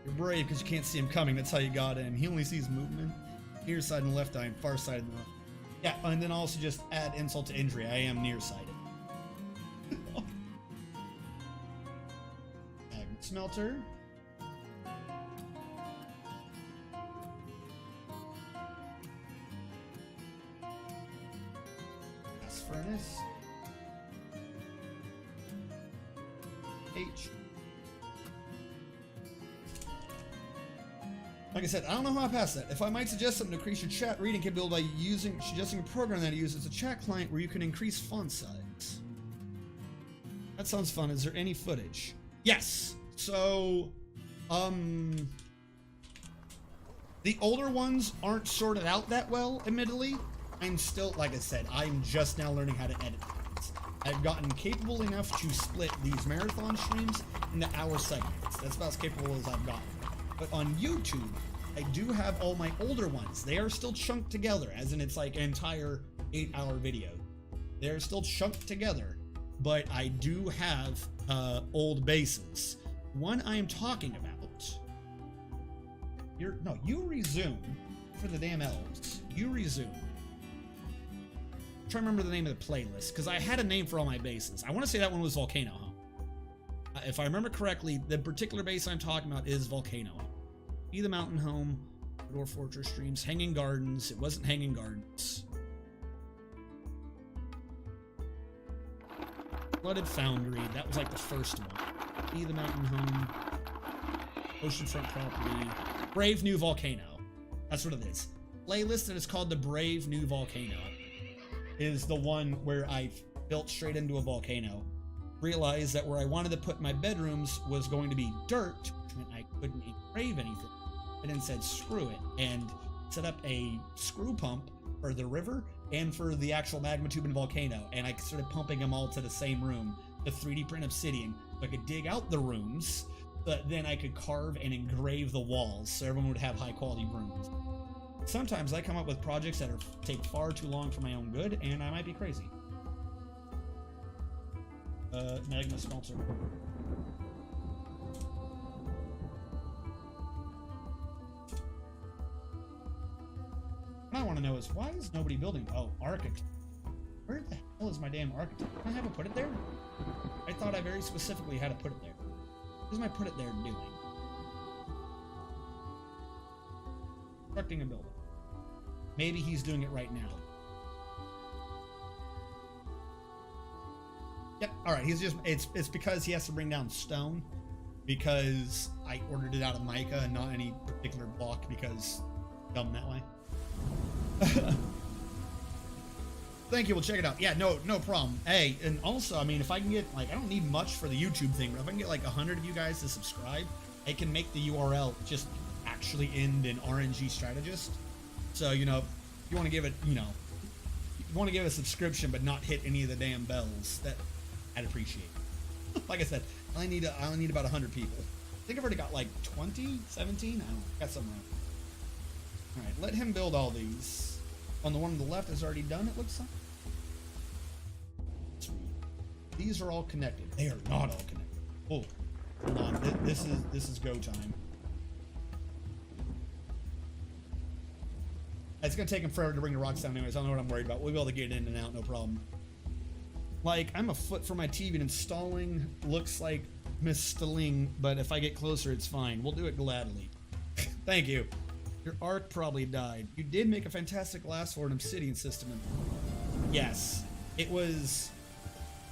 You're brave because you can't see him coming. That's how you got in. He only sees movement. Nearsighted and left eye, and far side and left. Yeah, and then also just add insult to injury. I am nearsighted. Magnet smelter. Gas furnace. H. Like I said, I don't know how I passed that. If I might suggest something to increase your chat reading capability by suggesting a program that I use, it's a chat client where you can increase font size. That sounds fun. Is there any footage? Yes. So, the older ones aren't sorted out that well, admittedly. I'm still, like I said, I'm just now learning how to edit things. I've gotten capable enough to split these marathon streams into hour segments. That's about as capable as I've gotten. But on YouTube, I do have all my older ones. They are still chunked together, as in it's like an entire 8-hour video. They're still chunked together, but I do have old bases. One I am talking about. You resume for the damn elves. You resume. I'm trying to remember the name of the playlist, because I had a name for all my bases. I want to say that one was Volcano Home. If I remember correctly, the particular base I'm talking about is Volcano Home. Be the Mountain Home, Dwarf Fortress Streams, Hanging Gardens. It wasn't Hanging Gardens. Flooded Foundry. That was like the first one. Be the Mountain Home, Oceanfront Property, Brave New Volcano. That's what it is. Playlist that is called the Brave New Volcano is the one where I built straight into a volcano. Realized that where I wanted to put my bedrooms was going to be dirt, which meant I couldn't engrave anything. And then said screw it and set up a screw pump for the river and for the actual magma tube and volcano, and I started pumping them all to the same room to 3D print obsidian so I could dig out the rooms, but then I could carve and engrave the walls so everyone would have high quality rooms. Sometimes I come up with projects that take far too long for my own good, and I might be crazy. Magma smelter. What I want to know is, why is nobody building? Oh, architect. Where the hell is my damn architect? Can I have it put it there? I thought I very specifically had to put it there. What does my put it there doing? Constructing a building. Maybe he's doing it right now. Yep, alright, he's just, it's because he has to bring down stone, because I ordered it out of mica and not any particular block, because dumb that way. Thank you, we'll check it out. Yeah, no problem. Hey, and also, I mean, if I can get, like, I don't need much for the YouTube thing, but if I can get like 100 of you guys to subscribe, I can make the URL just actually end in RNG Strategist. So, you know, if you want to give it, you know, if you want to give a subscription but not hit any of the damn bells, that I'd appreciate. Like I said, I only need about 100 people. I think I've already got like 20, 17, I don't know, got something around. Alright, let him build all these. On the one on the left is already done, it looks like. Sweet. These are all connected. They are not all connected. Oh, hold on. This is go time. It's gonna take him forever to bring the rocks down anyways. I don't know what I'm worried about. We'll be able to get in and out, no problem. Like, I'm a foot from my TV and installing looks like mistalling, but if I get closer, it's fine. We'll do it gladly. Thank you. Your arc probably died. You did make a fantastic glass for an obsidian system. Yes, it was,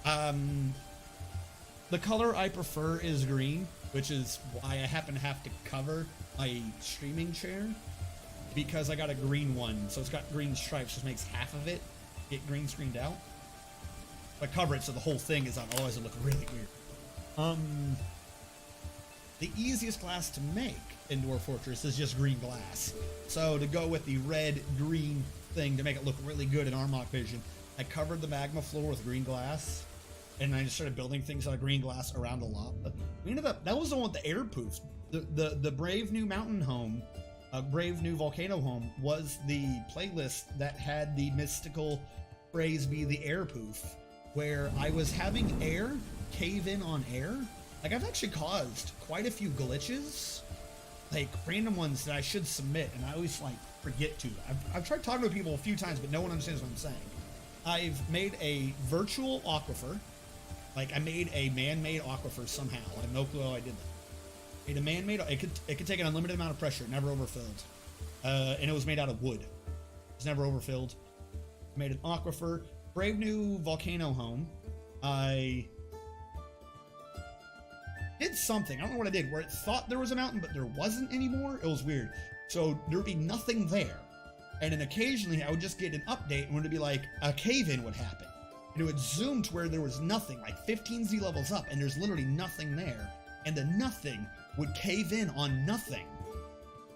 the color I prefer is green, which is why I happen to have to cover my streaming chair, because I got a green one, so it's got green stripes, which makes half of it get green screened out. But cover it so the whole thing is on, otherwise it look really weird. The easiest glass to make in Dwarf Fortress is just green glass. So to go with the red-green thing to make it look really good in Armok Vision, I covered the magma floor with green glass, and I just started building things out of green glass around a lot. But we ended up, that was the one with the air poofs. The Brave New Mountain Home, Brave New Volcano Home, was the playlist that had the mystical phrase be the air poof, where I was having air cave in on air. Like, I've actually caused quite a few glitches like random ones that I should submit, and I always like forget to. I've tried talking to people a few times, but no one understands what I'm saying. I've made a virtual aquifer. Like I made a man-made aquifer somehow. I have no clue how I did that. Made a man-made. It could take an unlimited amount of pressure. It never overfilled, and it was made out of wood. It's never overfilled. Made an aquifer. Brave new volcano home. I did something. I don't know what I did. Where it thought there was a mountain, but there wasn't anymore. It was weird. So there would be nothing there. And then occasionally I would just get an update and it would be like a cave-in would happen. And it would zoom to where there was nothing, like 15 Z levels up, and there's literally nothing there. And the nothing would cave in on nothing.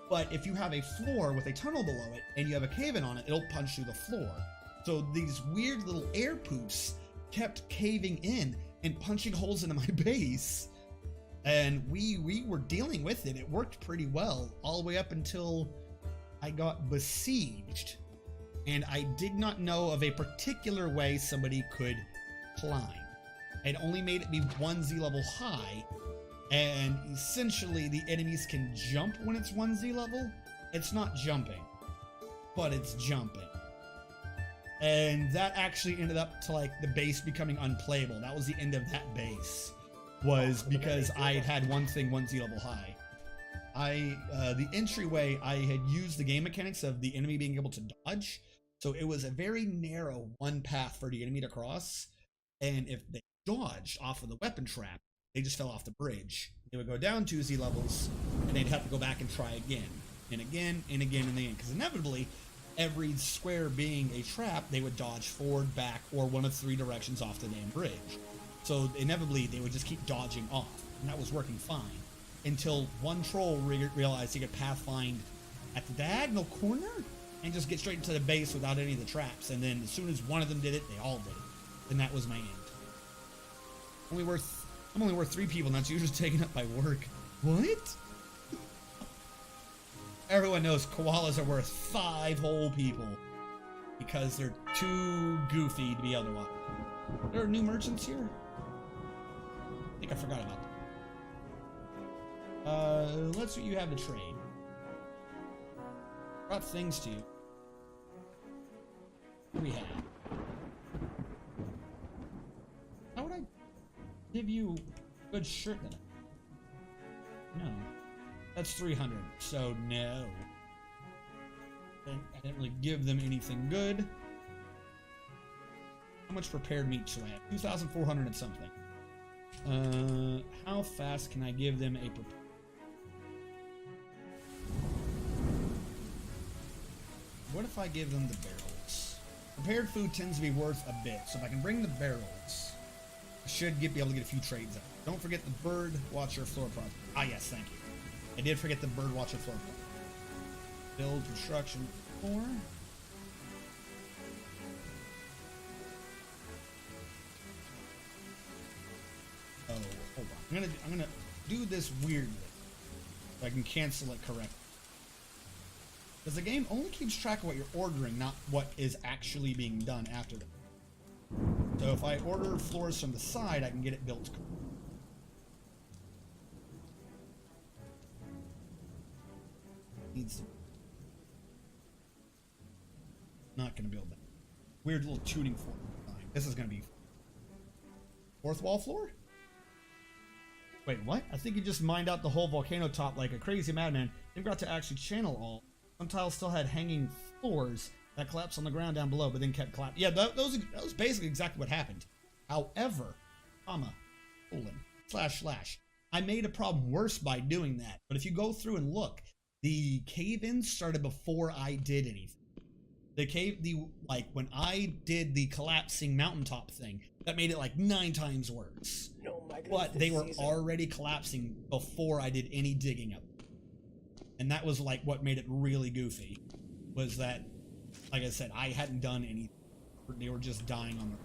But if you have a floor with a tunnel below it and you have a cave-in on it, it'll punch through the floor. So these weird little air poops kept caving in and punching holes into my base. And we were dealing with it. It worked pretty well all the way up until I got besieged. And I did not know of a particular way somebody could climb. I'd only made it be 1 Z level high. And essentially the enemies can jump when it's 1 Z level. It's not jumping, but it's jumping. And that actually ended up to like the base becoming unplayable. That was the end of that base. Was because I had one thing 1 Z level high. The entryway, I had used the game mechanics of the enemy being able to dodge. So it was a very narrow one path for the enemy to cross. And if they dodged off of the weapon trap, they just fell off the bridge. They would go down 2 Z levels and they'd have to go back and try again and again and again and again. Because inevitably, every square being a trap, they would dodge forward, back, or one of 3 directions off the damn bridge. So inevitably, they would just keep dodging off, and that was working fine until one troll realized he could pathfind at the diagonal corner and just get straight into the base without any of the traps. And then as soon as one of them did it, they all did it, and that was my end. I'm only worth 3 people, and that's usually taken up by work. What? Everyone knows koalas are worth 5 whole people because they're too goofy to be otherwise. There are new merchants here? I think I forgot about that. Let's see what you have to trade. Brought things to you. What do we have? How would I give you a good shirt then? No. That's 300, so no. I didn't really give them anything good. How much prepared meat should I have? 2,400 and something. How fast can I give them a prepared? What if I give them the barrels? Prepared food tends to be worth a bit, so if I can bring the barrels, I should be able to get a few trades out. Don't forget the bird watcher floor project. Ah, yes, thank you. I did forget the bird watcher floor project. Build construction 4. Oh, hold on. I'm gonna do this weirdly, so I can cancel it correctly. Because the game only keeps track of what you're ordering, not what is actually being done after that. So if I order floors from the side, I can get it built. Needs to. Not gonna build that. Weird little tuning fork. This is gonna be 4th wall floor. Wait, what? I think you just mined out the whole volcano top like a crazy madman and got to actually channel all. Some tiles still had hanging floors that collapsed on the ground down below, but then kept collapsing. Yeah, that was basically exactly what happened. However, // I made a problem worse by doing that. But if you go through and look, the cave-ins started before I did anything. When I did the collapsing mountaintop thing, that made it like 9 times worse. No, but they were already collapsing before I did any digging up. And that was like what made it really goofy. Was that, like I said, I hadn't done anything. They were just dying on the.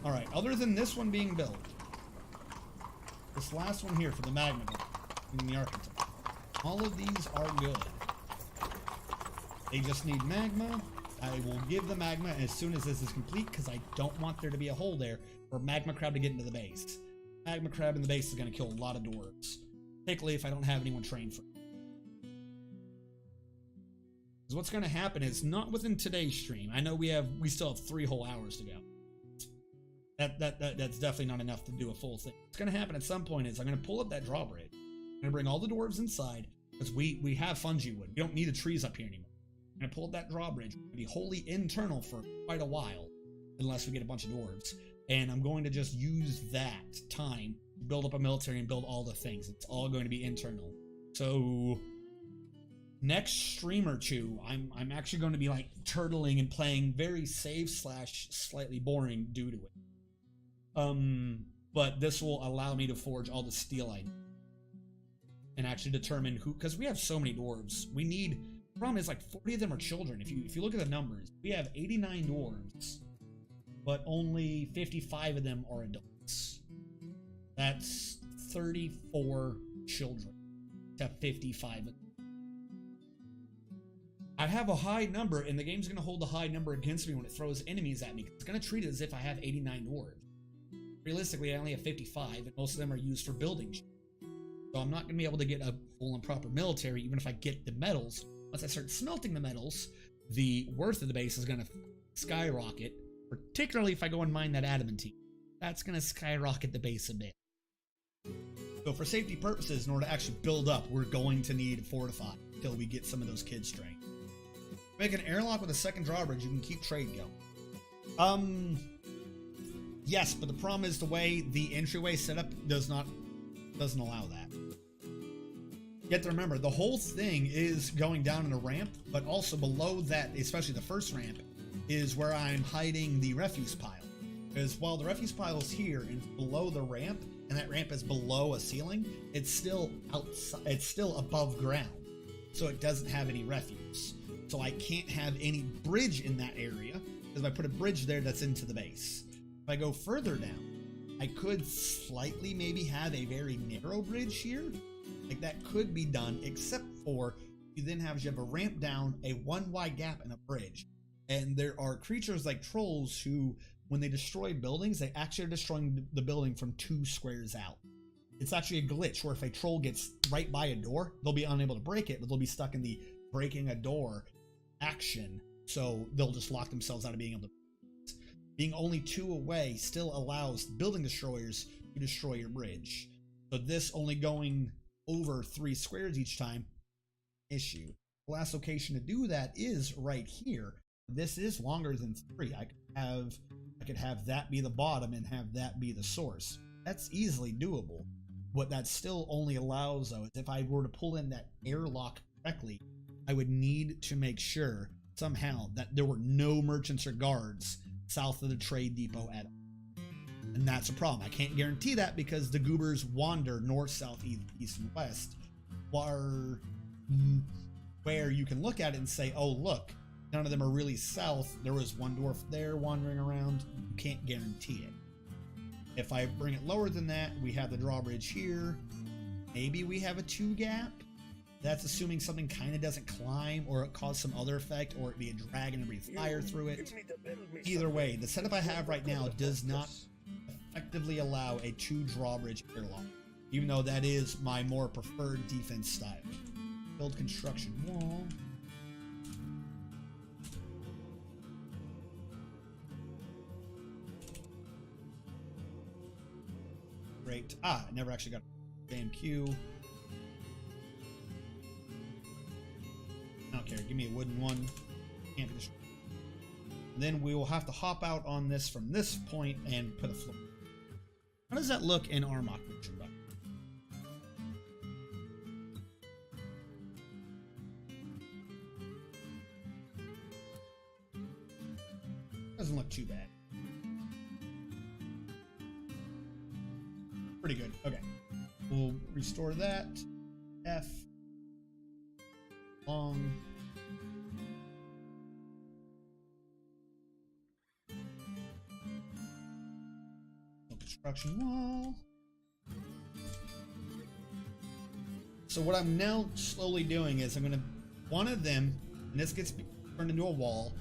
Alright, other than this one being built, this last one here for the magma in the architect, all of these are good. They just need magma. I will give the magma as soon as this is complete because I don't want there to be a hole there for magma crab to get into the base. Magma crab in the base is going to kill a lot of dwarves. particularly if I don't have anyone trained for it. Because what's going to happen is, not within today's stream. I know we still have 3 whole hours to go. That's definitely not enough to do a full thing. What's going to happen at some point is I'm going to pull up that drawbridge. I'm going to bring all the dwarves inside, because we have fungi wood. We don't need the trees up here anymore. I'm going to pull up that drawbridge. We're going to be wholly internal for quite a while, unless we get a bunch of dwarves. And I'm going to just use that time to build up a military and build all the things. It's all going to be internal. So next stream or two, I'm actually going to be like turtling and playing very safe / slightly boring due to it. But this will allow me to forge all the steel I need and actually determine who, because we have so many dwarves. We need, the problem is like 40 of them are children. If you look at the numbers, we have 89 dwarves, but only 55 of them are adults. That's 34 children to 55 of them. I have a high number, and the game's going to hold a high number against me when it throws enemies at me. It's going to treat it as if I have 89 dwarves. Realistically, I only have 55, and most of them are used for building. So I'm not going to be able to get a full and proper military, even if I get the metals. Once I start smelting the metals, the worth of the base is going to skyrocket, particularly if I go and mine that adamantine. That's going to skyrocket the base a bit. So for safety purposes, in order to actually build up, we're going to need fortify until we get some of those kids trained. Make an airlock with a second drawbridge, you can keep trade going. Yes, but the problem is the way the entryway setup doesn't allow that. You have to remember, the whole thing is going down in a ramp, but also below that, especially the first ramp, is where I'm hiding the refuse pile. Because while the refuse pile is here and below the ramp, and that ramp is below a ceiling, it's still outside, it's still above ground, so it doesn't have any refuse. So I can't have any bridge in that area, because if I put a bridge there, that's into the base. If I go further down, I could slightly maybe have a very narrow bridge here. Like that could be done, except for you then have a ramp down, a 1 wide gap, and a bridge. And there are creatures like trolls who, when they destroy buildings, they actually are destroying the building from 2 squares out. It's actually a glitch where if a troll gets right by a door, they'll be unable to break it, but they'll be stuck in the breaking a door action, so they'll just lock themselves out of being able to. Being only 2 away still allows building destroyers to destroy your bridge. So this only going over 3 squares each time, issue. The last location to do that is right here. This is longer than 3. I could have that be the bottom and have that be the source. That's easily doable. What that still only allows, though, is if I were to pull in that airlock correctly, I would need to make sure somehow that there were no merchants or guards south of the trade depot at all. And that's a problem. I can't guarantee that because the goobers wander north, south, east, and west, where you can look at it and say, oh, look, none of them are really south. There was one dwarf there wandering around. You can't guarantee it. If I bring it lower than that, we have the drawbridge here. Maybe we have a 2 gap. That's assuming something kind of doesn't climb, or it caused some other effect, or it be a dragon and breathe fire through it. Either way, the setup I have right now does not effectively allow a 2 drawbridge airlock, even though that is my more preferred defense style. Build construction wall. Great. I never actually got a damn queue. I don't care. Give me a wooden one. Can't be destroyed. Then we will have to hop out on this from this point and put a floor. How does that look in Armok version? Doesn't look too bad. Pretty good. Okay. We'll restore that. F. Long. Construction wall. So what I'm now slowly doing is I'm going to, one of them, and this gets turned into a wall,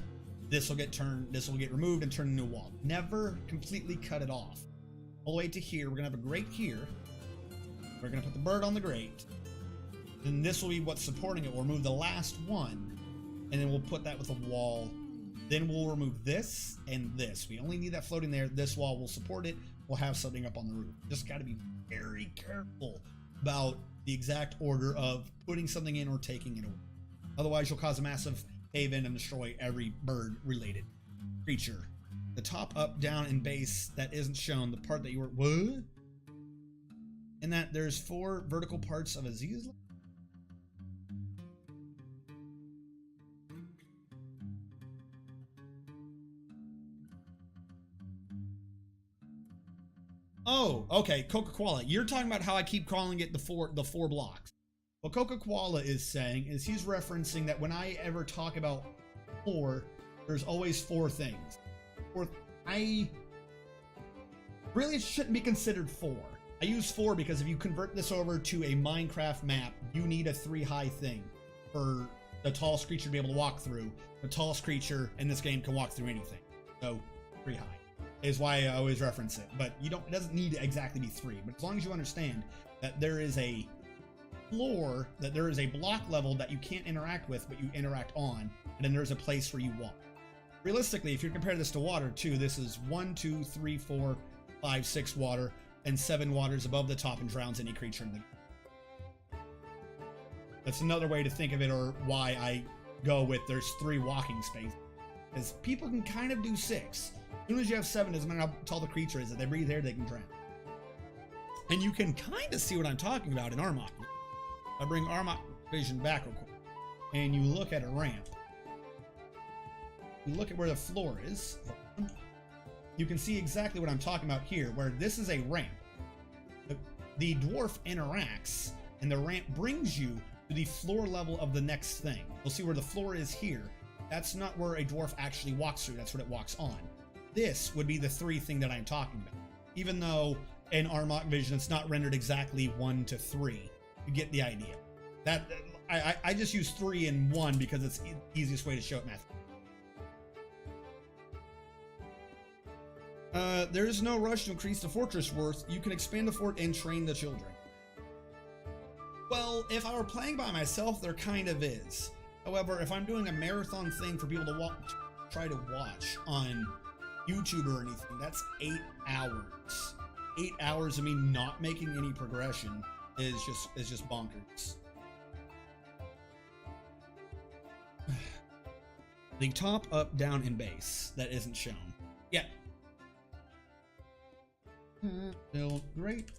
this will get removed and turned into a wall. Never completely cut it off. All the way to here, we're going to have a grate here. We're gonna put the bird on the grate. Then this will be what's supporting it. We'll remove the last one, and then we'll put that with a wall. Then we'll remove this and this. We only need that floating there. This wall will support it. We'll have something up on the roof. Just got to be very careful about the exact order of putting something in or taking it away. Otherwise, you'll cause a massive cave-in and destroy every bird-related creature. The top, up, down, and base that isn't shown. The part that you were... What? And that there's 4 vertical parts of Aziz. Oh, okay, Coca-Cola. You're talking about how I keep calling it the four blocks. What Coca-Cola is saying is he's referencing that when I ever talk about 4, there's always 4 things. I really shouldn't be considered 4. I use 4 because if you convert this over to a Minecraft map, you need a 3-high thing for the tallest creature to be able to walk through. The tallest creature in this game can walk through anything. So 3 high is why I always reference it. But you don't, it doesn't need to exactly be 3. But as long as you understand that there is a floor, that there is a block level that you can't interact with, but you interact on, and then there's a place where you walk. Realistically, if you compare this to water too, this is 1, 2, 3, 4, 5, 6 water, and 7 waters above the top and drowns any creature in the game. That's another way to think of it, or why I go with there's 3 walking spaces. Because people can kind of do 6. As soon as you have 7, doesn't matter how tall the creature is. If they breathe air, they can drown. And you can kind of see what I'm talking about in Armok. I bring Armok vision back real quick. And you look at a ramp. You look at where the floor is. You can see exactly what I'm talking about here, where this is a ramp. The dwarf interacts, and the ramp brings you to the floor level of the next thing. You'll see where the floor is here. That's not where a dwarf actually walks through. That's what it walks on. This would be the 3 thing that I'm talking about. Even though in Armok Vision it's not rendered exactly 1 to 3. You get the idea. That I just use 3 and 1 because it's the easiest way to show it mathematically. There is no rush to increase the fortress worth. You can expand the fort and train the children. Well, if I were playing by myself, there kind of is. However, if I'm doing a marathon thing for people to try to watch on YouTube or anything, that's 8 hours. 8 hours of me not making any progression is just bonkers. The top, up, down, and base that isn't shown. Yeah. Still great.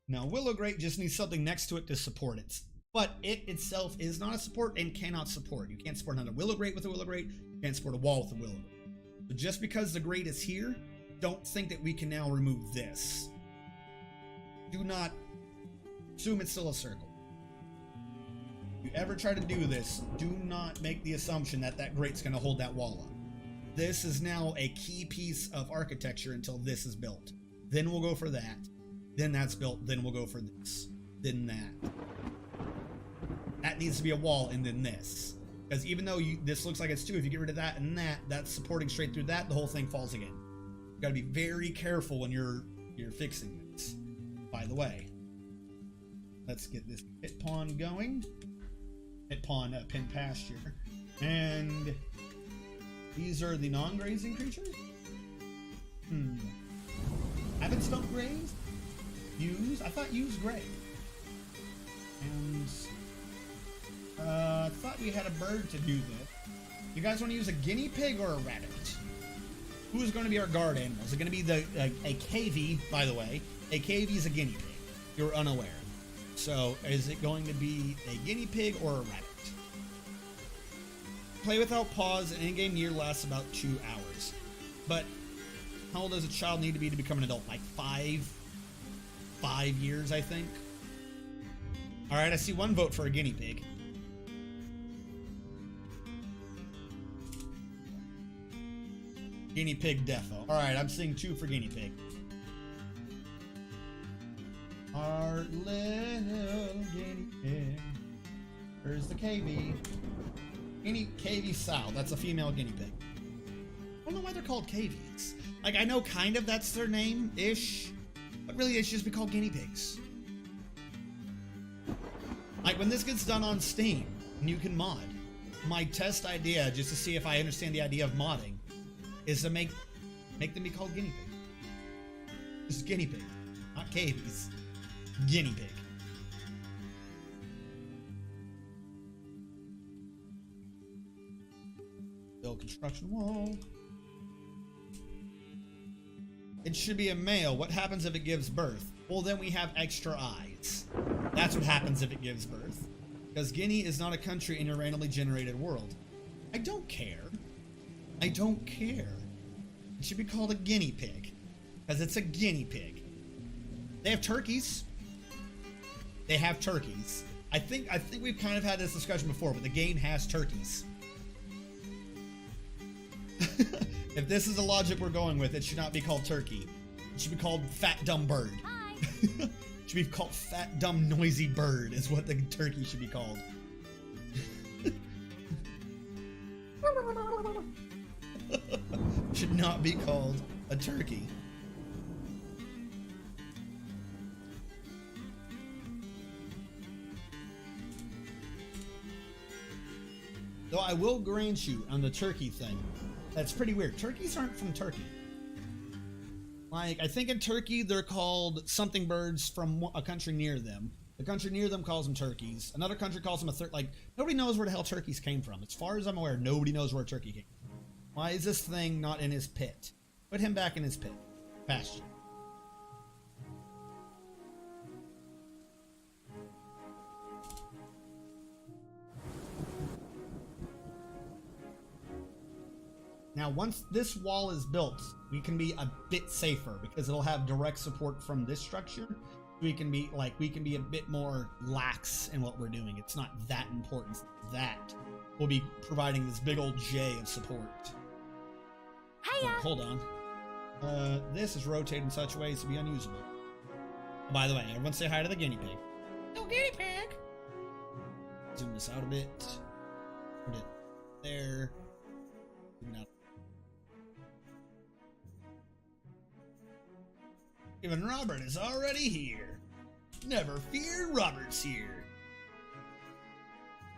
Now, Willow Grate just needs something next to it to support it. But it itself is not a support and cannot support. You can't support another Willow Grate with a Willow Grate. You can't support a wall with a Willow Grate. But just because the grate is here, don't think that we can now remove this. Do not assume it's still a circle. If you ever try to do this, do not make the assumption that that grate's going to hold that wall up. This is now a key piece of architecture until this is built. Then we'll go for that. Then that's built. Then we'll go for this. Then that. That needs to be a wall, and then this. Because even though this looks like it's 2, if you get rid of that and that, that's supporting straight through that, the whole thing falls again. You gotta be very careful when you're fixing this. By the way, let's get this pit pawn going. Pit pawn, pin pasture. And these are the non-grazing creatures? Haven't stump grazed? Use? I thought use gray. And I thought we had a bird to do this. You guys want to use a guinea pig or a rabbit? Who's going to be our guard animal? Is it going to be a KV, by the way? A KV is a guinea pig. You're unaware. So, is it going to be a guinea pig or a rabbit? Play without pause. An in-game year lasts about 2 hours. But how old does a child need to be to become an adult? Like 5 years, I think. All right, I see 1 vote for a guinea pig. Guinea pig defo. All right, I'm seeing 2 for guinea pig. Our little guinea pig. Where's the KV? KV sow. That's a female guinea pig. I don't know why they're called KVs. Like, I know kind of that's their name-ish. But really, they should just be called guinea pigs. Like, when this gets done on Steam, and you can mod, my test idea, just to see if I understand the idea of modding, is to make them be called guinea pig. Just guinea pig. Not cavies. Guinea pig. Build construction wall. It should be a male. What happens if it gives birth? Well, then we have extra eyes. That's what happens if it gives birth. Because Guinea is not a country in a randomly generated world. I don't care. I don't care. It should be called a guinea pig. Because it's a guinea pig. They have turkeys. They have turkeys. I think we've kind of had this discussion before, but the game has turkeys. If this is the logic we're going with, it should not be called turkey. It should be called fat dumb bird. It should be called fat dumb noisy bird is what the turkey should be called. Should not be called a turkey. Though I will grant you on the turkey thing, that's pretty weird. Turkeys aren't from Turkey. Like, I think in Turkey they're called something birds from a country near them. The country near them calls them turkeys. Another country calls them a like, nobody knows where the hell turkeys came from. As far as I'm aware, nobody knows where a turkey came from. Why is this thing not in his pit? Put him back in his pit. Pasture. Now, once this wall is built, we can be a bit safer because it'll have direct support from this structure. We can be a bit more lax in what we're doing. It's not that important. That will be providing this big old J of support. Hiya. Oh, hold on. This is rotated in such ways to be unusable. Oh, by the way, everyone say hi to the guinea pig. No guinea pig. Zoom this out a bit. Put it there. Zoom out. Even Robert is already here. Never fear, Robert's here.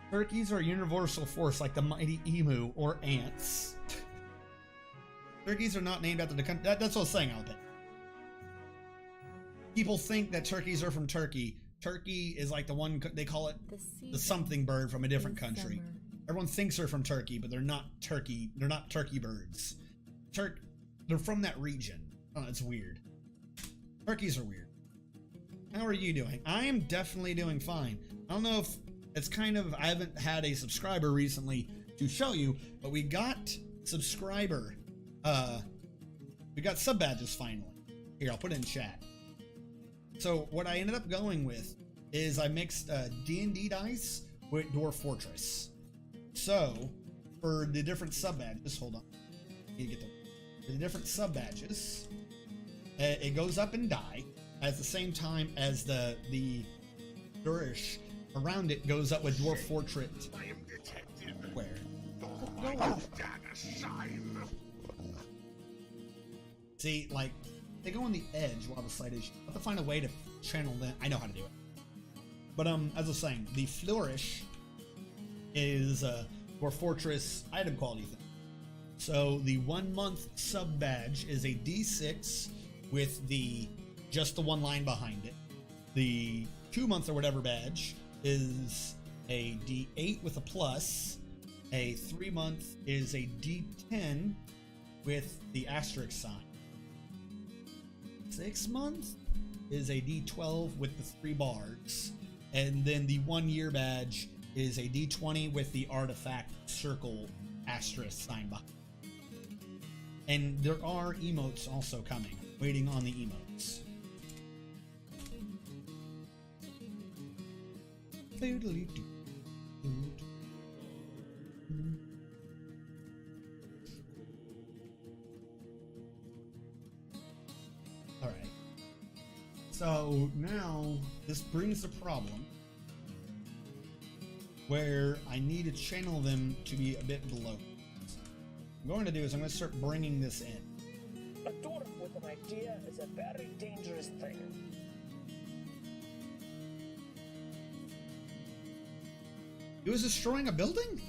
Turkeys are a universal force like the mighty emu or ants. Turkeys are not named after the country. That's what I was saying, I'll bet. People think that turkeys are from Turkey. Turkey is like the one, they call it the something bird from a different country. Everyone thinks they're from Turkey, but they're not turkey. They're not turkey birds. They're from that region. Oh, it's weird. Turkeys are weird. How are you doing? I am definitely doing fine. I don't know if it's kind of, I haven't had a subscriber recently to show you, but we got subscriber, we got sub badges finally. Here, I'll put it in chat. So what I ended up going with is I mixed D&D dice with Dwarf Fortress. So for the different sub badges, hold on. You get the different sub badges. It goes up in die at the same time as the flourish around it goes up with Dwarf Fortress. I am detected. Where? I've got a sign. See, like, they go on the edge while the side is. I have to find a way to channel that. I know how to do it. But as I was saying, the flourish is Dwarf Fortress item quality thing. So the 1 month sub badge is a D6 with just the one line behind it. The 2 month or whatever badge is a D8 with a plus. A 3 month is a D10 with the asterisk sign. 6 month is a D12 with the 3 bars. And then the 1 year badge is a D20 with the artifact circle asterisk sign behind. And there are emotes also coming. Waiting on the emotes. Alright. So now this brings the problem where I need to channel them to be a bit below. What I'm going to do is I'm going to start bringing this in. A dwarf with an idea is a very dangerous thing. He was destroying a building?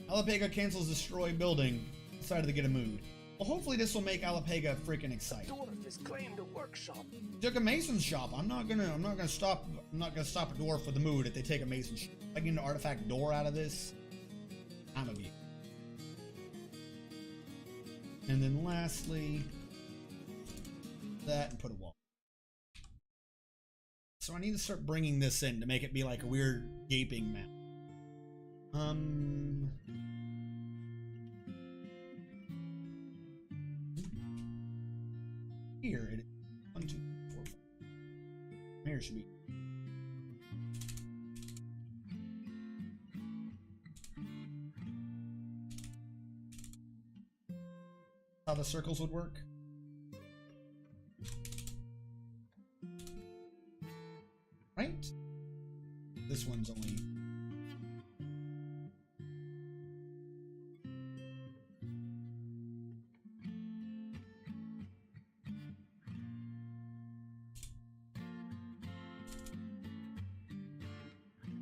Alapega cancels destroy building. Decided to get a mood. Well, hopefully this will make Alapega freaking excited. Dwarf has claimed a workshop. Took a mason's shop. I'm not gonna stop a dwarf with a mood if they take a mason shop. If I get an artifact door out of this, I'm a beat. And then lastly, that and put a wall. So I need to start bringing this in to make it be like a weird gaping map. Here it is. 1, 2, 4, 5. Here should be. How the circles would work. Right? This one's only.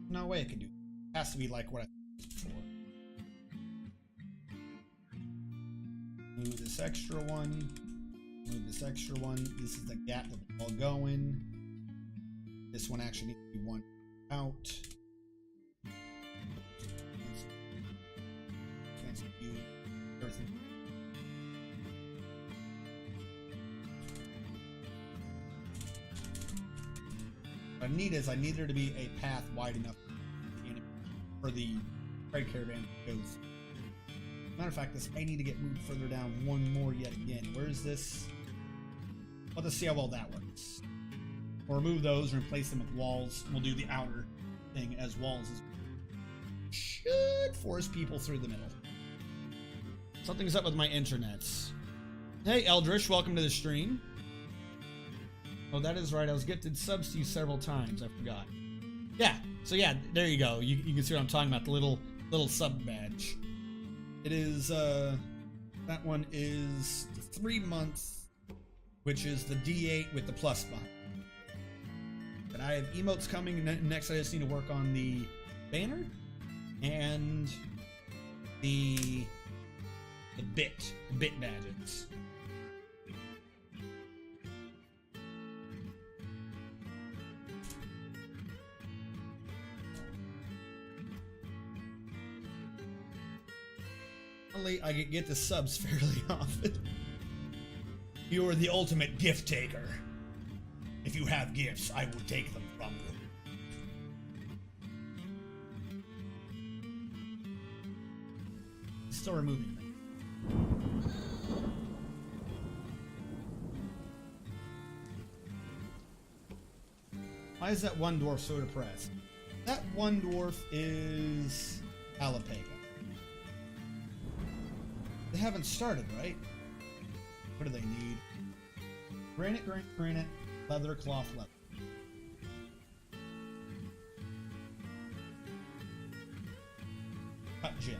No way it can do. It has to be like what I did before. Move this extra one. Move this extra one. This is the gap that we're all going. This one actually needs to be one out. Cancel you. Everything. What I need is I need there to be a path wide enough for the trade caravan to go. Matter of fact, this may need to get moved further down one more yet again. Where is this? Let's see how well that works. We'll remove those and replace them with walls. We'll do the outer thing as walls. Should force people through the middle. Something's up with my internets. Hey Eldritch, welcome to the stream. Oh, that is right. I was gifted subs to you several times. I forgot. Yeah. So yeah, there you go. You can see what I'm talking about. The little sub badge. It is that one is 3 months, which is the D8 with the plus behind. But I have emotes coming. Next, I just need to work on the banner and the bit badges. I get the subs fairly often. You are the ultimate gift taker. If you have gifts, I will take them from you. Still removing them. Why is that one dwarf so depressed? That one dwarf is Alapega. They haven't started, right? What do they need? Granite, leather, cloth, leather. Cut gem.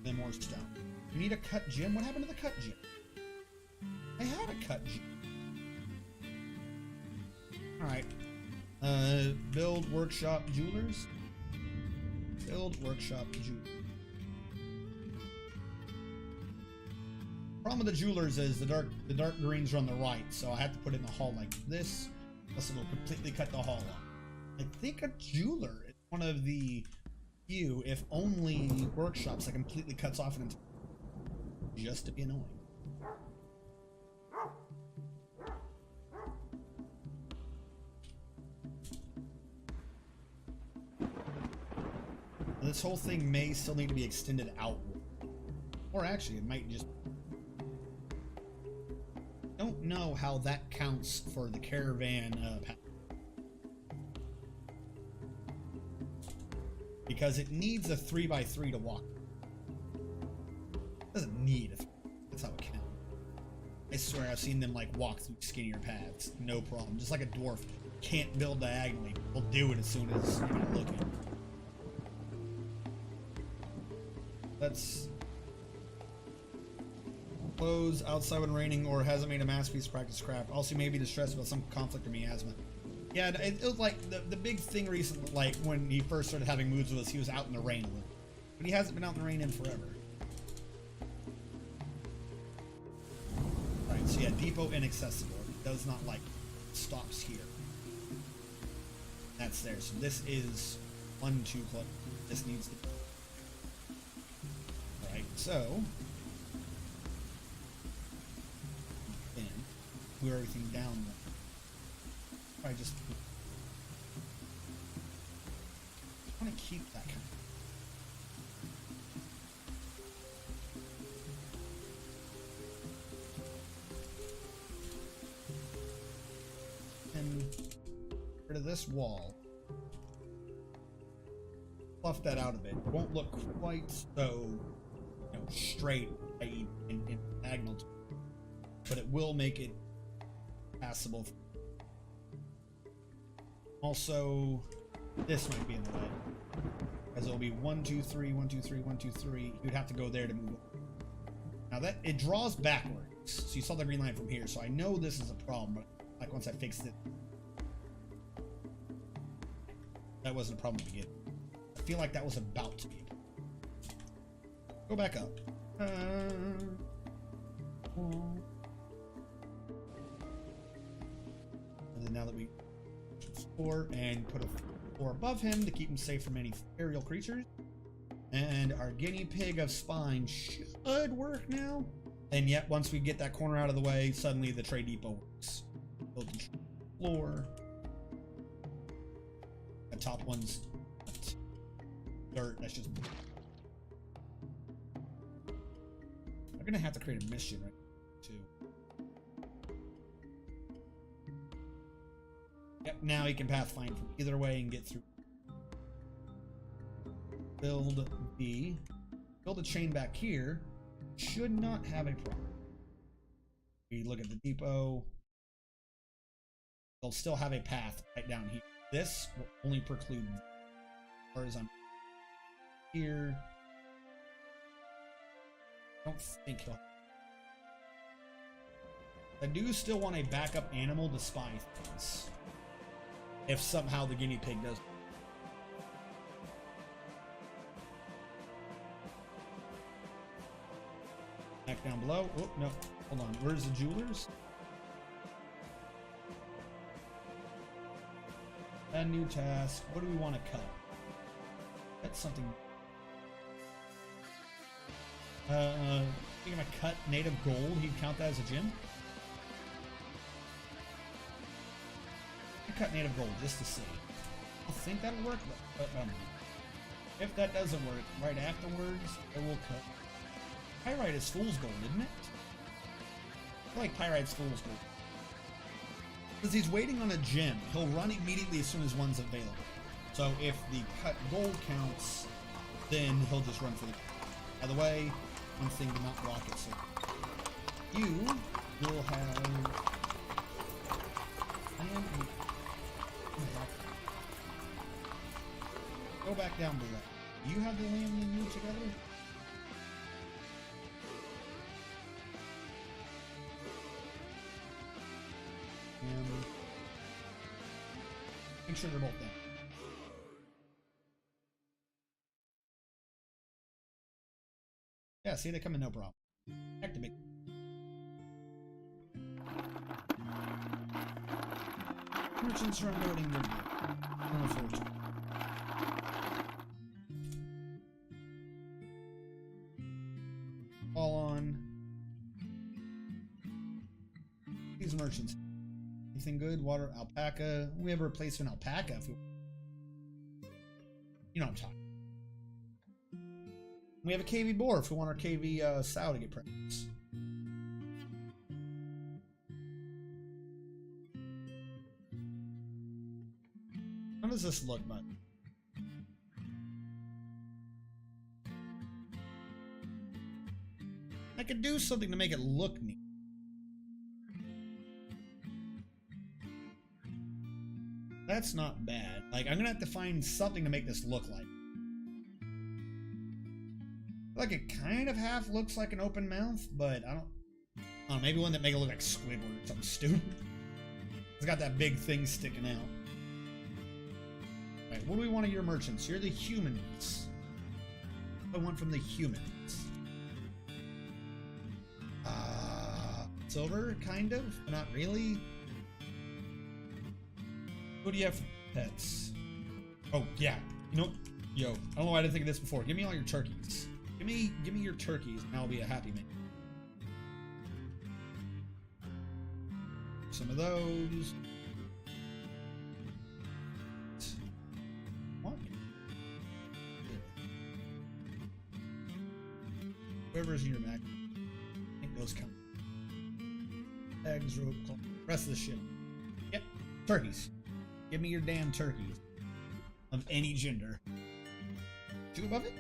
Then more stone. You need a cut gem? What happened to the cut gem? I had a cut gem. Alright. Build workshop jewelers. Build workshop jewelers. Problem with the jewelers is the dark greens are on the right, so I have to put it in the hall like this, else it'll completely cut the hall off. I think a jeweler is one of the few, if only, workshops that completely cuts off an entire, just to be annoying. This whole thing may still need to be extended outward, or actually it might just. Don't know how that counts for the caravan because it needs a 3x3 to walk. It doesn't need a 3. That's how it counts. I swear I've seen them like walk through skinnier paths, no problem. Just like a dwarf can't build diagonally, we'll do it as soon as you're not looking. Clothes outside when raining or hasn't made a masterpiece practice craft. Also, maybe distressed about some conflict or miasma. Yeah, it was like the big thing recently, like when he first started having moods was he was out in the rain a little. But he hasn't been out in the rain in forever. Alright, so yeah, depot inaccessible. It does not like stops here. That's there. So this is 1 too close. This needs to be. Alright, so then clear everything down. I just want to keep that kind of. And get rid of this wall. Fluff that out a bit. It won't look quite so, straight and diagonal, but it will make it passable. Also, this might be in the way, as it'll be 1 2 3 1 2 3 1 2 3. You'd have to go there to move. Now that it draws backwards, so you saw the green line from here. So I know this is a problem, but like once I fixed it, that wasn't a problem to begin. I feel like that was about to be. Go back up. And then now that we and put a 4 above him to keep him safe from any aerial creatures. And our guinea pig of spine should work now. And yet, once we get that corner out of the way, suddenly the trade depot works. Build control floor. The top one's dirt. That's just. I'm gonna have to create a mission right too. Yep, now he can pathfind from either way and get through. Build B. Build a chain back here. Should not have a problem. We look at the depot. They'll still have a path right down here. This will only preclude horizontal here. I don't think he'll. I do still want a backup animal to spy things. If somehow the guinea pig does. Back down below. Oh, no. Hold on. Where's the jewelers? Add new task. What do we want to cut? That's something. I think if I cut native gold, he'd count that as a gem. Cut native gold just to see. I think that'll work, but if that doesn't work, right afterwards, it will cut. Pyrite is fool's gold, isn't it? I feel like pyrite's fool's gold. Because he's waiting on a gem. He'll run immediately as soon as one's available. So if the cut gold counts, then he'll just run for the. By the way, one thing to not block it. So you will have. Go back down below. You have the land and you together? And make sure they're both down. Yeah, see, they come in no problem. Activate. Merchants are unloading their gear. Unfortunately. All on these merchants. Anything good? Water, alpaca. We have a replacement alpaca if we. You know what I'm talking. We have a KV boar if we want our KV sow to get pregnant. How does this look, bud? I could do something to make it look neat. That's not bad. Like, I'm gonna have to find something to make this look like. Like, it kind of half looks like an open mouth, but I don't. Oh, maybe one that make it look like Squidward or something stupid. It's got that big thing sticking out. Alright, what do we want of your merchants? You're the humans. What do I want from the humans? Silver, kind of, but not really. What do you have for pets? Oh, yeah. You know, yo, I don't know why I didn't think of this before. Give me all your turkeys. Give me your turkeys, and I'll be a happy man. Some of those. What? Whoever's in your back, I think those count. Eggs, rope, rest of the shit. Yep, turkeys. Give me your damn turkeys. Of any gender. 2 above it?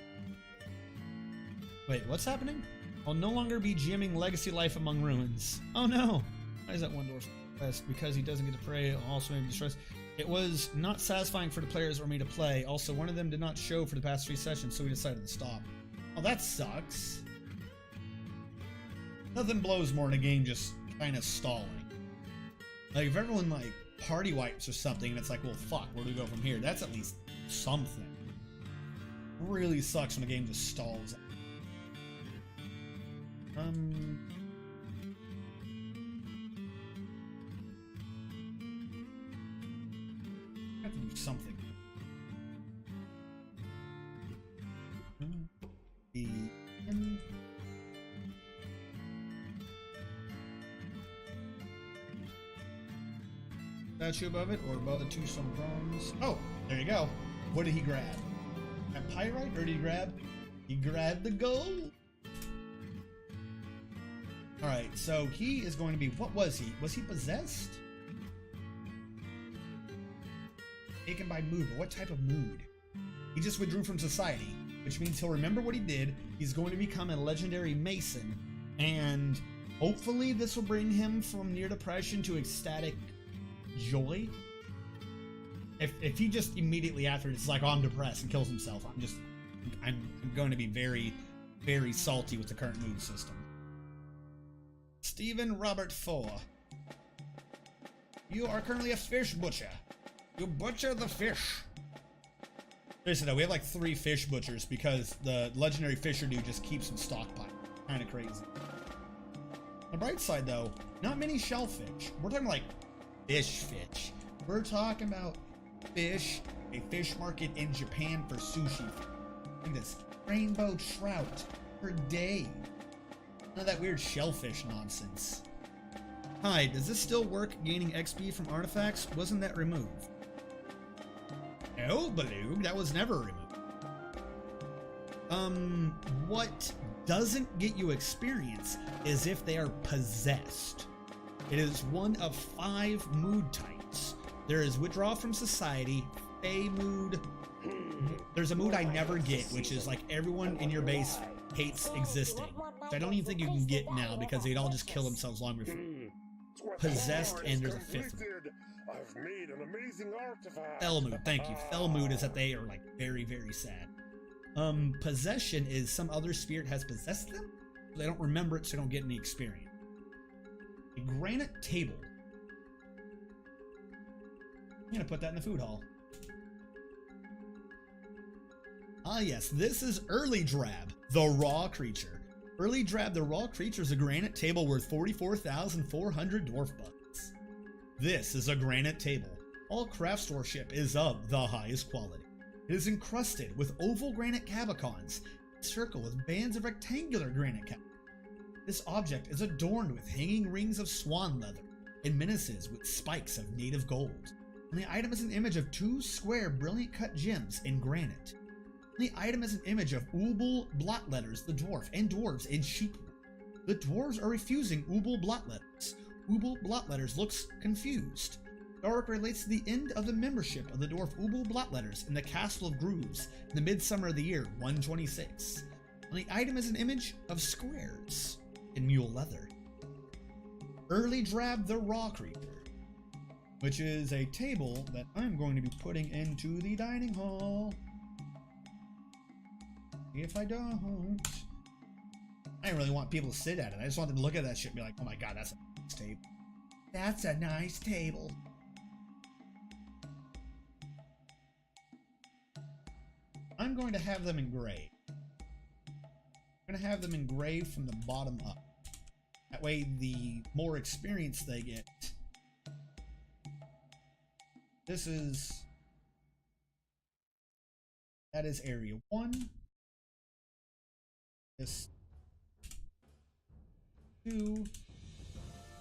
Wait, what's happening? I'll no longer be GMing Legacy Life Among Ruins. Oh no! Why is that one dwarf best? Because he doesn't get to pray, also maybe distress. It was not satisfying for the players or me to play. Also, one of them did not show for the past 3 sessions, so we decided to stop. Oh, that sucks. Nothing blows more in a game just kind of stalling. Like, if everyone, like, party wipes or something, and it's like, well, fuck, where do we go from here? That's at least something. Really sucks when a game just stalls. I have to do something. Statue above it, or above the 2 stone bronze. Oh, there you go. What did he grab? That pyrite, or did he grab? He grabbed the gold. Alright, so he is going to be, what was he? Was he possessed? Taken by mood, but what type of mood? He just withdrew from society, which means he'll remember what he did. He's going to become a legendary mason, and hopefully this will bring him from near depression to ecstatic joy. If he just immediately after it's like, oh, I'm depressed and kills himself, I'm going to be very, very salty with the current mood system. Stephen Robert Four. You are currently a fish butcher. You butcher the fish. Seriously though, we have like 3 fish butchers because the legendary fisher dude just keeps them stockpiled. Kind of crazy. On the bright side though, not many shellfish. We're talking like fish. We're talking about fish, a fish market in Japan for sushi. Look at this, rainbow trout per day. None of that weird shellfish nonsense. Hi, does this still work gaining XP from artifacts? Wasn't that removed? No, Baloo, that was never removed. What doesn't get you experience is if they are possessed. It is one of 5 mood types. There is withdraw from society, Fey mood. There's a mood I never get, which is like everyone in your base hates existing. Which I don't even think you can get now because they'd all just kill themselves long before. Possessed, and there's a 5th one. I've made an amazing artifact. Fell mood, thank you. Fell mood is that they are like very, very sad. Possession is some other spirit has possessed them. They don't remember it, so they don't get any experience. A granite table. I'm gonna put that in the food hall. Ah yes, this is Early Drab, the raw creature. Early Drab, the raw creature is a granite table worth 44,400 dwarf bucks. This is a granite table. All craft storeship is of the highest quality. It is encrusted with oval granite cabicons, circled with bands of rectangular granite cabicons. This object is adorned with hanging rings of swan leather and menaces with spikes of native gold. And the item is an image of 2 square brilliant cut gems in granite. And the item is an image of Ubul blot letters, the dwarf, and dwarves in sheep. The dwarves are refusing Ubul blot letters. Ubul blot letters looks confused. The artwork relates to the end of the membership of the dwarf Ubul blot letters in the Castle of Grooves in the midsummer of the year 126. And the item is an image of squares in mule leather. Early Drab the raw creature, which is a table that I'm going to be putting into the dining hall. If I don't. I didn't really want people to sit at it. I just wanted to look at that shit and be like, oh my god, that's a nice table. That's a nice table. I'm going to have them engraved. I'm going to have them engraved from the bottom up. That way, the more experience they get. That is area 1. This 2.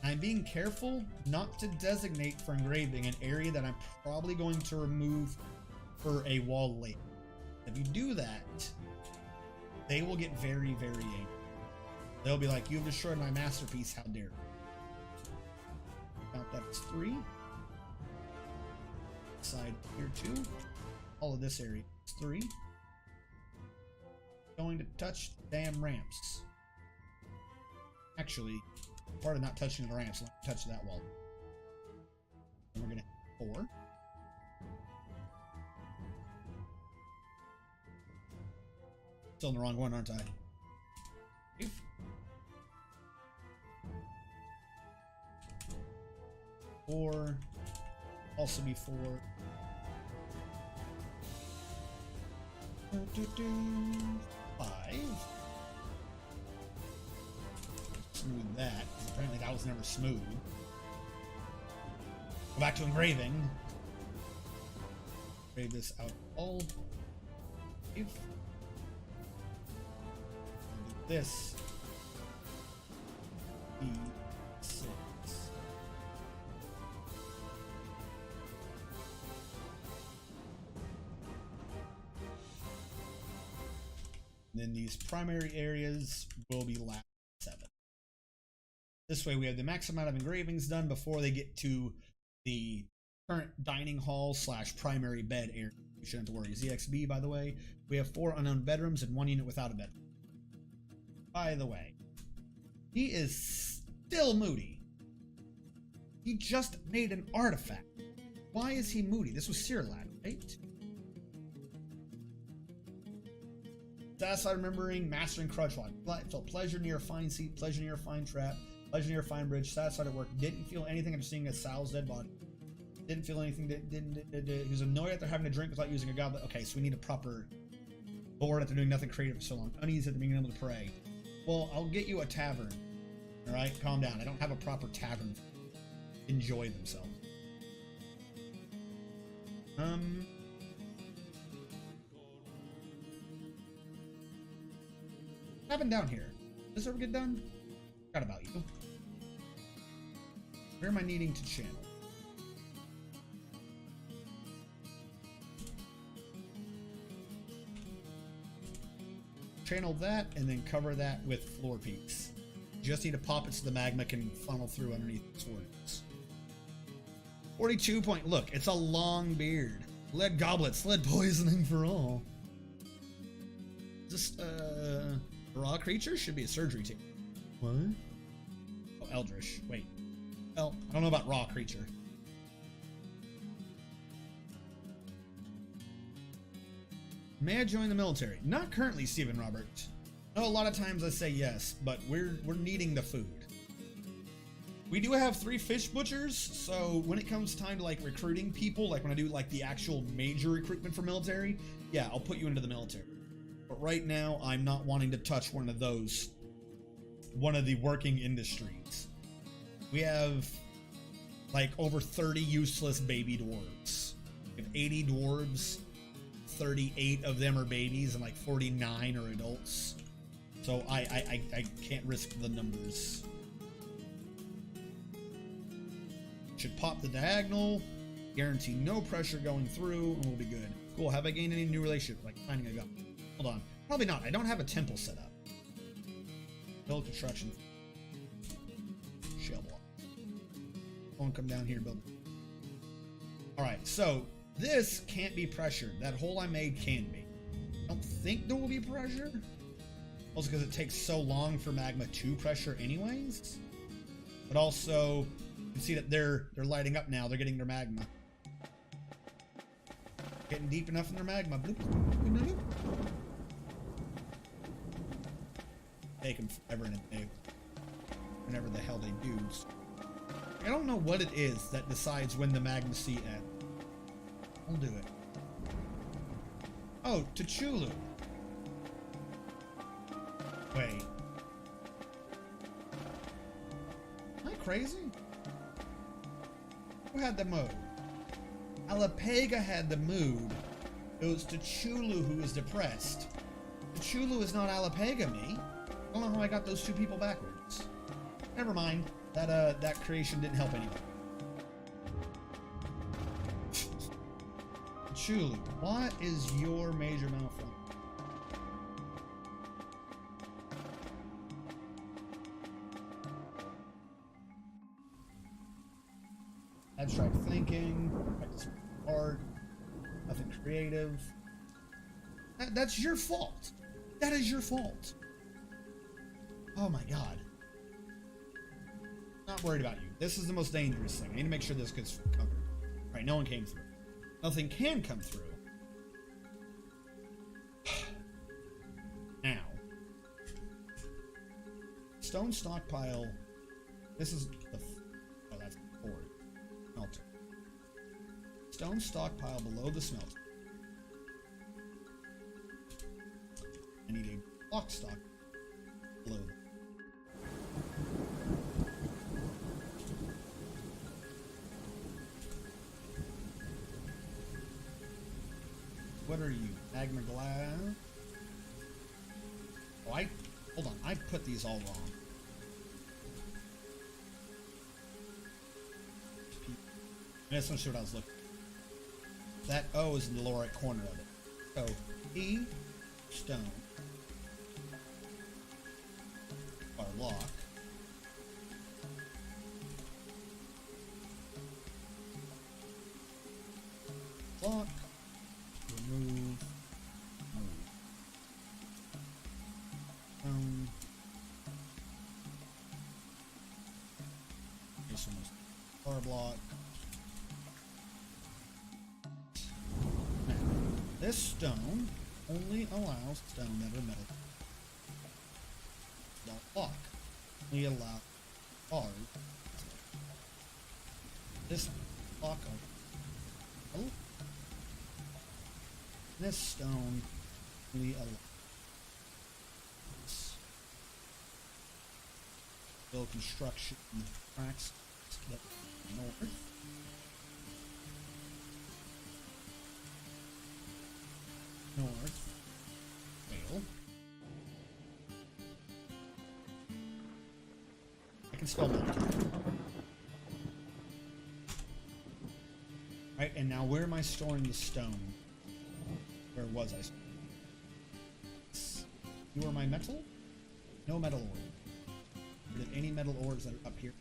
I'm being careful not to designate for engraving an area that I'm probably going to remove for a wall later. If you do that, they will get very, very angry. They'll be like, you've destroyed my masterpiece, how dare you? Count that as 3. Side here 2. All of this area is 3. Going to touch the damn ramps. Actually, part of not touching the ramps, let me touch that wall. And we're gonna hit 4. Still in the wrong one, aren't I? 4. Also be 4. 5. Smooth that. Apparently that was never smooth. Go back to engraving. Engrave this out all. Do this. E6. And then these primary areas will be last 7. This way we have the max amount of engravings done before they get to the current dining hall / primary bed area. You shouldn't have to worry. ZXB, by the way, we have 4 unknown bedrooms and 1 unit without a bedroom. By the way, he is still moody. He just made an artifact. Why is he moody? This was Sirlad, right? Satisfied remembering, mastering Crutchlock. Felt pleasure near a fine seat, pleasure near a fine trap, pleasure near a fine bridge. Satisfied at work. Didn't feel anything after seeing a Sal's dead body. Didn't feel anything. He was annoyed after having to drink without using a goblet. Okay, so we need a proper bored after doing nothing creative for so long. Uneasy at being able to pray. Well, I'll get you a tavern. Alright, calm down. I don't have a proper tavern. Enjoy themselves. What happened down here? Does this ever get done? Forgot about you. Where am I needing to channel? Channel that and then cover that with floor peaks. Just need to pop it so the magma can funnel through underneath the swords. 42 point. Look, it's a long beard. Lead goblets, lead poisoning for all. Just raw creature should be a surgery team. What? Oh, Eldritch. Wait. Well, I don't know about raw creature. May I join the military? Not currently, Stephen Robert. No, a lot of times I say yes, but we're needing the food. We do have 3 fish butchers, so when it comes time to like recruiting people, like when I do like the actual major recruitment for military, yeah, I'll put you into the military. But right now, I'm not wanting to touch one of those, one of the working industries. We have like over 30 useless baby dwarves. We have 80 dwarves. 38 of them are babies and like 49 are adults. So I can't risk the numbers. Should pop the diagonal, guarantee no pressure going through, and we'll be good. Cool, have I gained any new relationship, like finding a goblin? Hold on, probably not. I don't have a temple set up. Build construction. Shell block. Won't come down here, build. Alright, so this can't be pressured. That hole I made can be. I don't think there will be pressure. Also because it takes so long for magma to pressure anyways. But also, you can see that they're lighting up now. They're getting their magma. Getting deep enough in their magma. Bloop, bloop, bloop, bloop. take them forever and a day. Whenever the hell they do. I don't know what it is that decides when the magma seed ends. I'll do it. Oh, T'Chulu. Wait. Am I crazy? Who had the mood? Alapega had the mood. It was T'Chulu who was depressed. T'Chulu is not Alapega, me. I don't know how I got those two people backwards. Never mind. That creation didn't help anyone. T'Chulu, what is your major malfunction? Abstract thinking, practice art, nothing creative. That's your fault. That is your fault. Oh my god. Not worried about you. This is the most dangerous thing. I need to make sure this gets covered. Alright, no one came through. Nothing can come through. Now. Stone stockpile. This is the... Oh, that's the board. Smelter. Stone stockpile below the smelter. I need a block stock below them. What are you? Magma glass? Oh, hold on. I put these all wrong. I just want to see what I was looking for. That O is in the lower right corner of it. So, E, stone, our lock. Lock. Remove. This one is power block. Now, this stone only allows stone that are metal. Block. We allow bars. This block of this stone only allows build construction tracks north. North. Whale. I can spell that. Right, and now where am I storing the stone? Where was I? You are my metal? No metal ore. Are there any metal ores that are up here?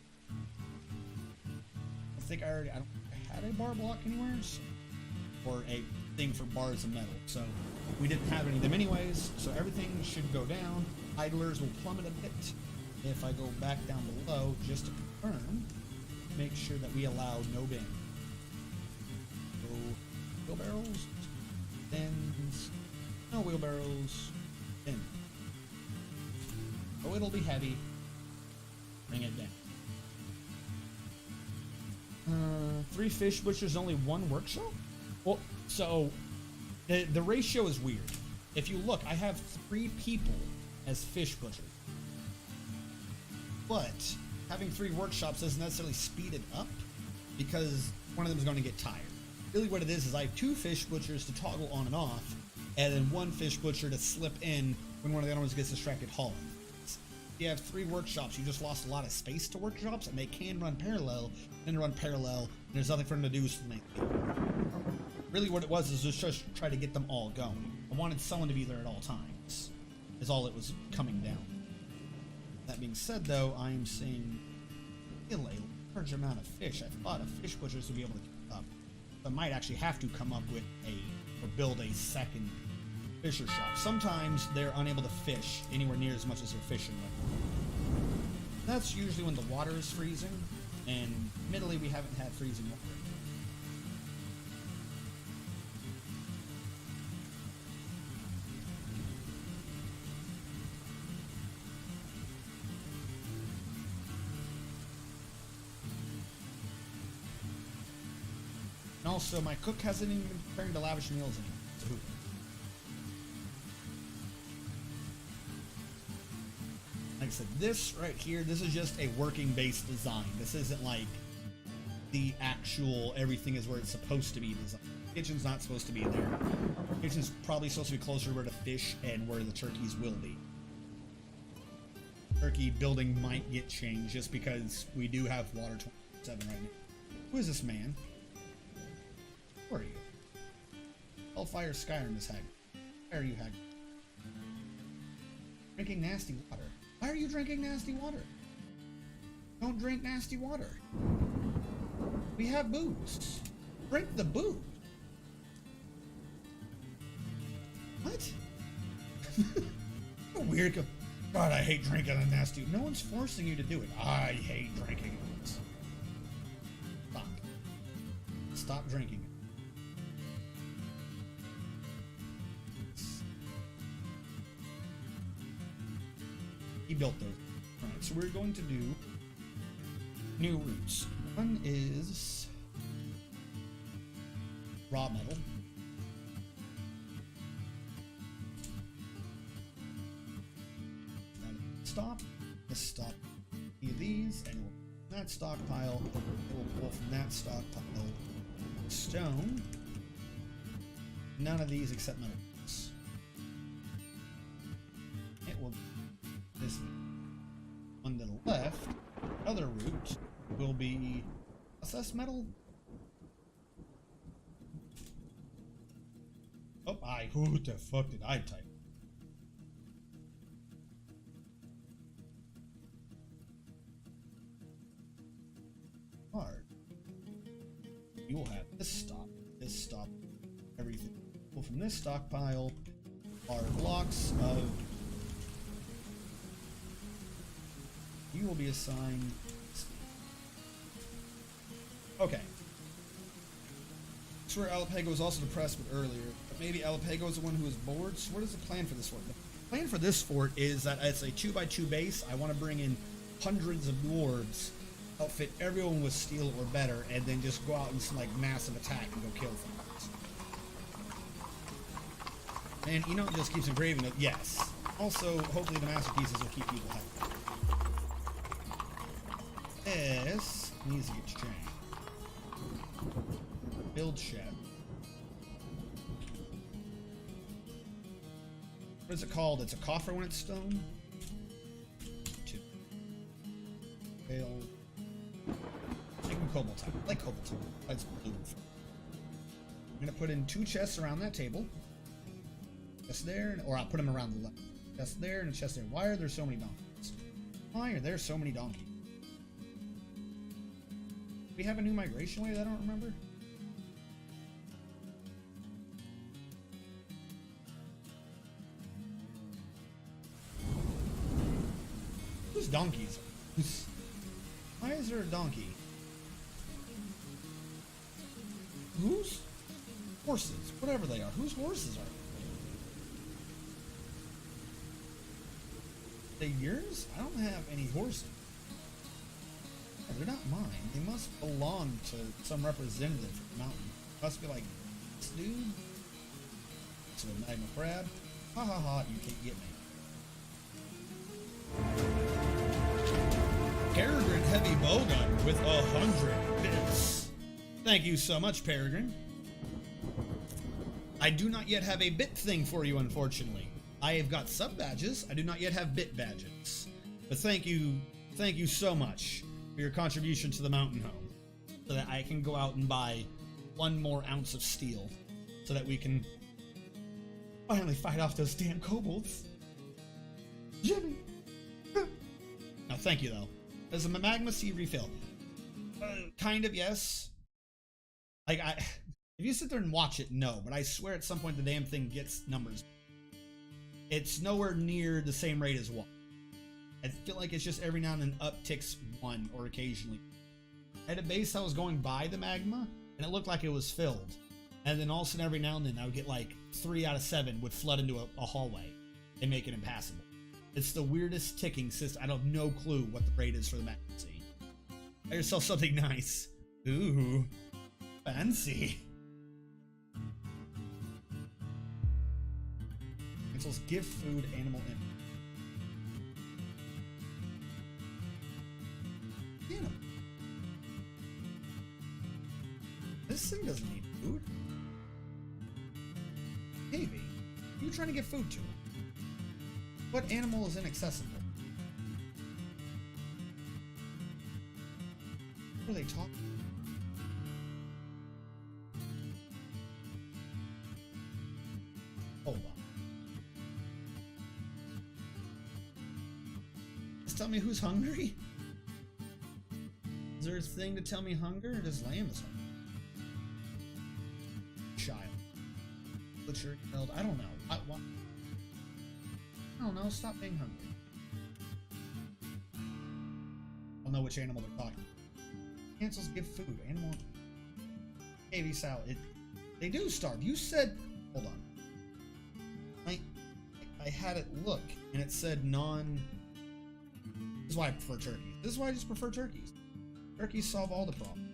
I don't had a bar block anywhere, or a thing for bars of metal, so we didn't have any of them anyways, so everything should go down. Idlers will plummet a bit. If I go back down below, just to confirm, make sure that we allow no bin. So, wheelbarrows, bins, no wheelbarrows, bin. Oh, it'll be heavy. Bring it down. 3 fish butchers, only 1 workshop? Well, so the ratio is weird. If you look, I have 3 people as fish butchers. But having 3 workshops doesn't necessarily speed it up because one of them is going to get tired. Really what it is I have 2 fish butchers to toggle on and off, and then 1 fish butcher to slip in when one of the other ones gets distracted hauling. You have 3 workshops, you just lost a lot of space to workshops, and they can run parallel, and and there's nothing for them to do so make it. Really what it was is just try to get them all going. I wanted someone to be there at all times, is all it was coming down. That being said though, I'm seeing a large amount of fish. I thought a fish butchers would be able to keep up. So I might actually have to come up with or build a second fisher shop. Sometimes they're unable to fish anywhere near as much as they're fishing with. That's usually when the water is freezing, and admittedly we haven't had freezing water. And also, my cook hasn't even been preparing to lavish meals anymore. So who? Like I said, this right here, this is just a working base design. This isn't like the actual everything is where it's supposed to be designed. The kitchen's not supposed to be there. The kitchen's probably supposed to be closer to where the fish and where the turkeys will be. Turkey building might get changed just because we do have water 27 right now. Who is this man? Who are you? Hellfire Skyrim is Hag. Why are you Hag? Drinking nasty water. Why are you drinking nasty water? Don't drink nasty water. We have booze. Drink the booze. What? Weird. God, I hate drinking a nasty. No one's forcing you to do it. I hate drinking it. Stop. Stop drinking it. He built those. Alright, so we're going to do new roots. One is raw metal. Stop. Let's stop any of these, and we'll that stockpile. It will pull from that stockpile stone. None of these except metal. It will this one to the left. Other route will be processed metal. Oh, who the fuck did I type? Hard. You will have this stop, everything. Well, from this stockpile are blocks of. You will be assigned. Okay. I swear Alapego was also depressed with earlier, but maybe Alapego is the one who is bored. So what is the plan for this fort? The plan for this fort is that it's a 2x2 base. I want to bring in hundreds of dwarves, outfit everyone with steel or better, and then just go out and some like massive attack and go kill things. And you know it just keeps engraving it. Yes. Also, hopefully the masterpieces will keep people happy. This needs to get changed. Build shed. What is it called? It's a coffer when it's stone. Two. Fail. Make them cobalt type. I like cobalt type. That's blue. I'm gonna put in 2 chests around that table. Chest there, or I'll put them around the left. Chest there and a chest there. Why are there so many donkeys? Why are there so many donkeys? Do we have a new migration wave? I don't remember. Whose donkeys? Why is there a donkey? Whose horses? Whatever they are. Whose horses are they? They yours? I don't have any horses. They're not mine. They must belong to some representative from the mountain. Must be like this dude. So a magma crab. Ha ha ha! You can't get me. Peregrine heavy bowgun with 100 bits. Thank you so much, Peregrine. I do not yet have a bit thing for you, unfortunately. I have got sub badges. I do not yet have bit badges. But thank you so much for your contribution to the mountain home, so that I can go out and buy 1 more ounce of steel, so that we can finally fight off those damn kobolds. Jimmy. No, thank you though. Does a magma sea refill? Kind of, yes. Like if you sit there and watch it, no. But I swear at some point the damn thing gets numbers. It's nowhere near the same rate as 1. I feel like it's just every now and then upticks 1 or occasionally. At a base I was going by the magma and it looked like it was filled. And then all of a sudden every now and then I would get like 3 out of 7 would flood into a hallway and make it impassable. It's the weirdest ticking system. I don't have no clue what the rate is for the magma sea. Buy yourself something nice. Ooh. Fancy. Cancels give food animal in. Animal. This thing doesn't need food. Maybe. Who are you trying to give food to? What animal is inaccessible? What are they talking? Hold on. Just tell me who's hungry? Is there a thing to tell me hunger, or does lamb is hungry? Child. Butcher, held. I don't know. What? I don't know. Stop being hungry. I don't know which animal they're talking about. Cancels give food. Animal. KV salad. They do starve. You said. Hold on. I had it look, and it said non. This is why I prefer turkeys. This is why I just prefer turkeys. Turkeys solve all the problems.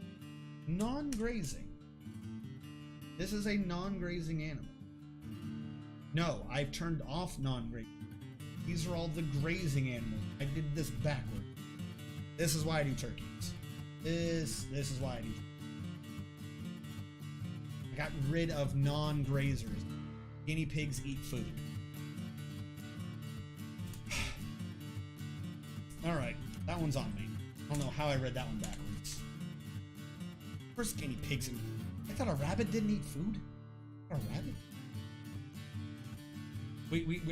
Non-grazing. This is a non-grazing animal. No, I've turned off non-grazing. These are all the grazing animals. I did this backward. This is why I do turkeys. This is why I do. I got rid of non-grazers. Guinea pigs eat food. Alright, that one's on me. I don't know how I read that one backwards. First guinea pigs and... I thought a rabbit didn't eat food? A rabbit?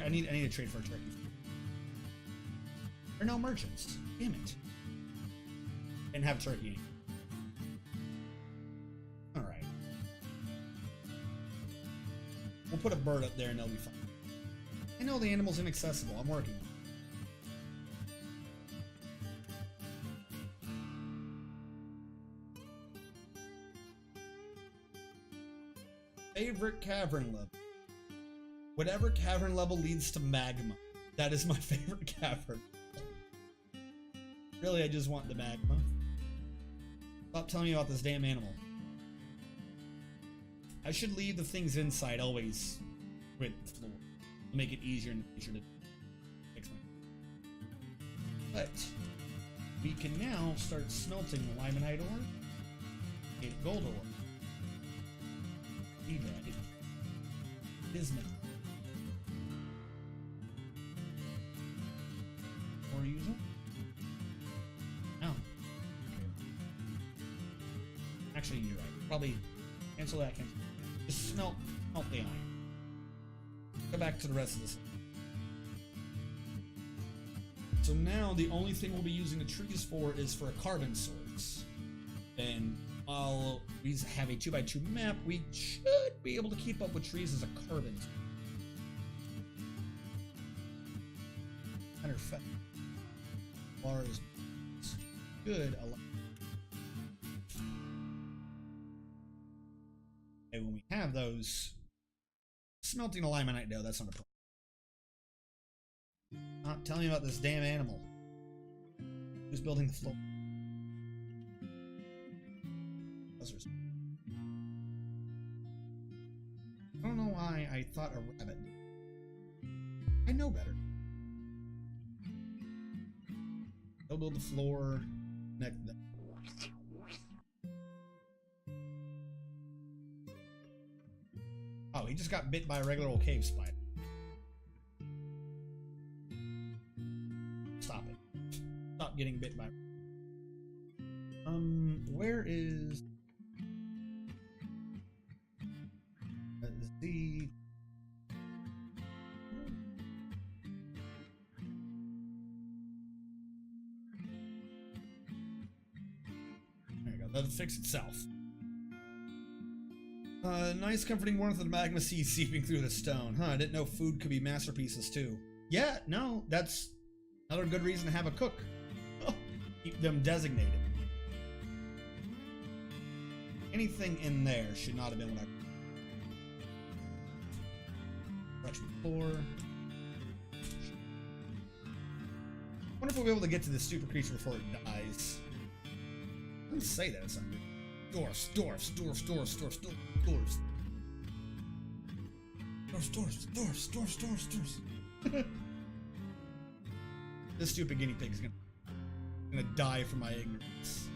I need to trade for a turkey. There are no merchants. Damn it. Didn't have turkey. Alright. We'll put a bird up there and they'll be fine. I know the animal's inaccessible. I'm working on it. Favorite cavern level. Whatever cavern level leads to magma. That is my favorite cavern. Really, I just want the magma. Stop telling me about this damn animal. I should leave the things inside always with the floor. To make it easier in the future to fix my. But we can now start smelting the limonite ore. Get gold ore. Bismuth. Or use it? No. Actually, you're right. Probably cancel that. Just smelt the iron. Go back to the rest of this. So now the only thing we'll be using the trees for is for a carbon source. And while we have a 2x2 map, we should be able to keep up with trees as a carbon. Matter of fact, bars good. And when we have those, smelting a limonite dough, that's not a problem. Not telling me about this damn animal. Who's building the floor? I don't know why I thought a rabbit. I know better. They'll build the floor. Next. Oh, he just got bit by a regular old cave spider. Stop it. Stop getting bit by. Where is the there you go. That'll fix itself. Nice comforting warmth of the magma seed seeping through the stone. Huh, I didn't know food could be masterpieces too. Yeah, no, that's another good reason to have a cook. Keep them designated. Anything in there should not have been what I... Brush the floor. Wonder if we'll be able to get to this stupid creature before it dies. I didn't say that it's hungry. Dwarfs, dwarfs, dwarfs, dwarfs, dwarfs, dwarfs. Dwarfs, dwarfs, dwarfs, dwarfs, dwarfs, dwarfs. This stupid guinea pig is gonna die for my ignorance.